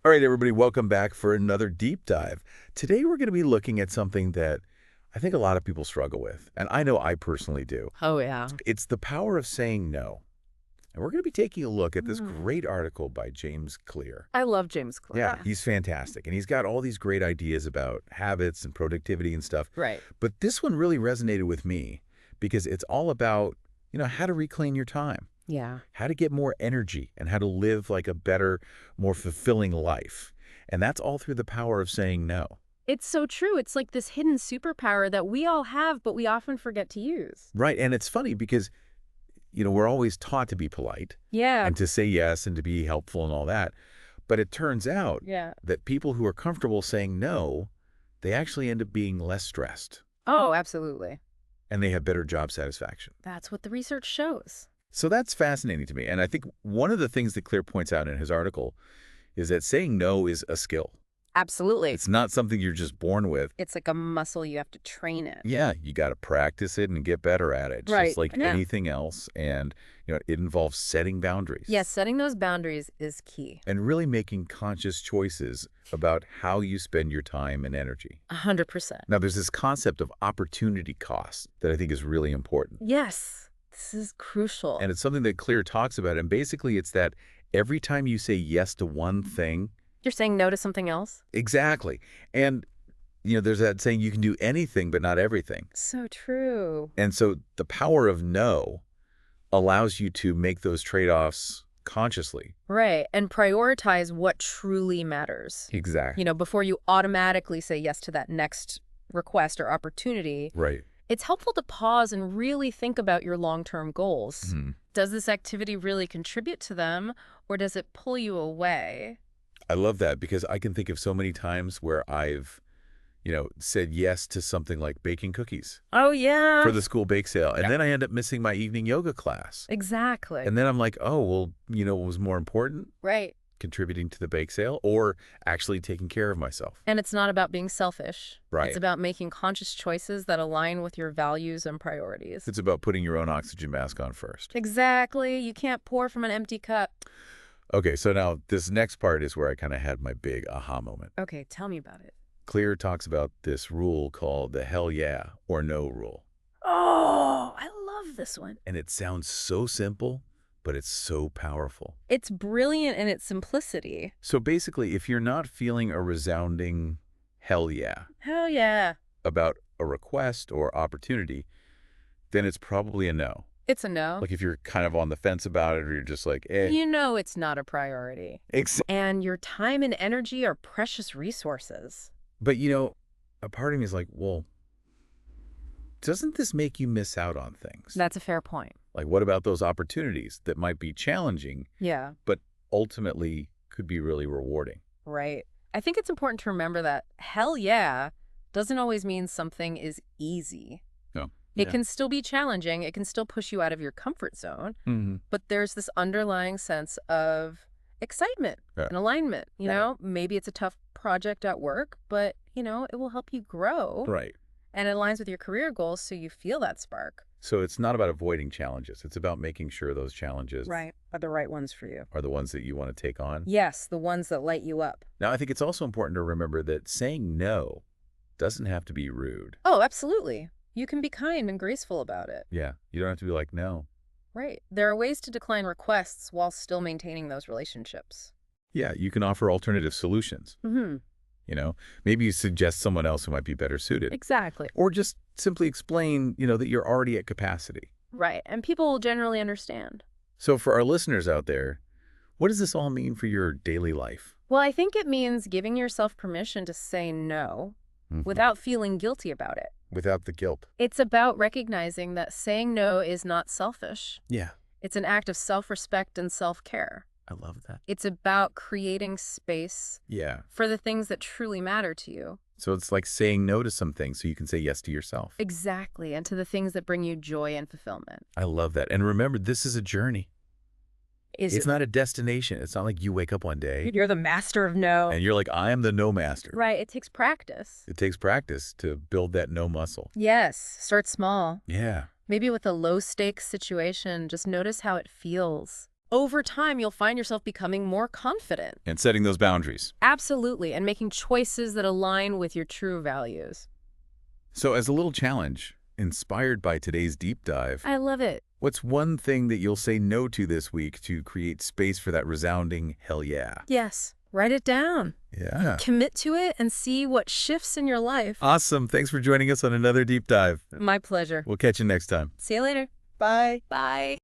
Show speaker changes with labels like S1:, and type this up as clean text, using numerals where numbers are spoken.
S1: All right, everybody, welcome back for another deep dive. Today, we're going to be looking at something that I think a lot of people struggle with, and I know I personally do.
S2: Oh, yeah.
S1: It's the power of saying no. And we're going to be taking a look at this
S2: Mm.
S1: great article by James Clear.
S2: I love James
S1: Yeah,
S2: Clear.
S1: he's fantastic, and he's got all these great ideas about habits and productivity and stuff.
S2: Right.
S1: But this one really resonated with me because it's all about, how to reclaim your time,
S2: Yeah.
S1: how to get more energy, and how to live like a better, more fulfilling life. And that's all through the power of saying no.
S2: It's so true. It's like this hidden superpower that we all have, but we often forget to use.
S1: Right. And it's funny because, we're always taught to be polite
S2: Yeah.
S1: and to say yes and to be helpful and all that. But it turns out
S2: Yeah.
S1: that people who are comfortable saying no, they actually end up being less stressed
S2: Oh, absolutely.
S1: and they have better job satisfaction.
S2: That's what the research shows.
S1: So that's fascinating to me. And I think one of the things that Clear points out in his article is that saying no is a skill.
S2: Absolutely.
S1: It's not something you're just born with.
S2: It's like a muscle. You have to train it.
S1: Yeah, you got to practice it and get better at it,
S2: Right.
S1: just like
S2: Yeah.
S1: anything else. And, it involves setting boundaries.
S2: Yes, setting those boundaries is key.
S1: And really making conscious choices about how you spend your time and energy.
S2: 100%.
S1: Now, there's this concept of opportunity cost that I think is really important.
S2: Yes. This is crucial.
S1: And it's something that Clear talks about. And basically, it's that every time you say yes to one thing.
S2: You're saying no to something else?
S1: Exactly. And, there's that saying you can do anything, but not everything.
S2: So true.
S1: And so the power of no allows you to make those trade-offs consciously.
S2: Right. And prioritize what truly matters.
S1: Exactly.
S2: Before you automatically say yes to that next request or opportunity,
S1: Right.
S2: it's helpful to pause and really think about your long-term goals.
S1: Mhm.
S2: Does this activity really contribute to them, or does it pull you away?
S1: I love that because I can think of so many times where I've, said yes to something like baking cookies
S2: Oh, yeah.
S1: for the school bake sale. And then I end up missing my evening yoga class.
S2: Exactly.
S1: And then I'm like, oh, well, what was more important?
S2: Right.
S1: Contributing to the bake sale or actually taking care of myself.
S2: And it's not about being selfish.
S1: Right.
S2: It's about making conscious choices that align with your values and priorities.
S1: It's about putting your own oxygen mask on first.
S2: Exactly. You can't pour from an empty cup.
S1: Okay, so now this next part is where I kind of had my big aha moment.
S2: Okay, tell me about it.
S1: Clear talks about this rule called the hell yeah or no rule.
S2: Oh, I love this one.
S1: And it sounds so simple, but it's so powerful.
S2: It's brilliant in its simplicity.
S1: So basically, if you're not feeling a resounding hell yeah
S2: Hell yeah.
S1: about a request or opportunity, then it's probably a no.
S2: It's a no.
S1: Like if you're kind of on the fence about it or you're just like, eh.
S2: You know it's not a priority. And your time and energy are precious resources.
S1: But, a part of me is like, well, doesn't this make you miss out on things?
S2: That's a fair point.
S1: Like, what about those opportunities that might be challenging,
S2: Yeah,
S1: but ultimately could be really rewarding?
S2: right. I think it's important to remember that hell yeah doesn't always mean something is easy.
S1: No.
S2: It can still be challenging. It can still push you out of your comfort zone.
S1: Mm-hmm.
S2: But there's this underlying sense of excitement and alignment. Maybe it's a tough project at work, but, it will help you grow.
S1: Right.
S2: And it aligns with your career goals so you feel that spark.
S1: So it's not about avoiding challenges. It's about making sure those challenges
S2: Are the right ones for you.
S1: are the ones that you want to take on.
S2: Yes, the ones that light you up.
S1: Now, I think it's also important to remember that saying no doesn't have to be rude.
S2: Oh, absolutely. You can be kind and graceful about it.
S1: Yeah. You don't have to be like, no.
S2: Right. There are ways to decline requests while still maintaining those relationships.
S1: Yeah. You can offer alternative solutions.
S2: Mm-hmm.
S1: Maybe you suggest someone else who might be better suited.
S2: Exactly.
S1: Or just simply explain, that you're already at capacity.
S2: Right. And people will generally understand.
S1: So for our listeners out there, what does this all mean for your daily life?
S2: Well, I think it means giving yourself permission to say no without feeling guilty about it.
S1: Without the guilt.
S2: It's about recognizing that saying no is not selfish.
S1: Yeah.
S2: It's an act of self-respect and self-care.
S1: I love that.
S2: It's about creating space
S1: Yeah.
S2: for the things that truly matter to you.
S1: So it's like saying no to some things so you can say yes to yourself.
S2: Exactly. And to the things that bring you joy and fulfillment.
S1: I love that. And remember, this is a journey. It's not a destination. It's not like you wake up one day
S2: You're the master of no.
S1: and you're like, I am the no master.
S2: Right. It takes practice.
S1: It takes practice to build that no muscle.
S2: Yes. Start small.
S1: Yeah.
S2: Maybe with a low-stakes situation, just notice how it feels. over time, you'll find yourself becoming more confident.
S1: And setting those boundaries.
S2: Absolutely, and making choices that align with your true values.
S1: So as a little challenge, inspired by today's deep dive,
S2: I love it.
S1: what's one thing that you'll say no to this week to create space for that resounding hell yeah?
S2: Yes, write it down.
S1: Yeah.
S2: Commit to it and see what shifts in your life.
S1: Awesome. Thanks for joining us on another deep dive.
S2: My pleasure.
S1: We'll catch you next time.
S2: See you later.
S1: Bye.
S2: Bye.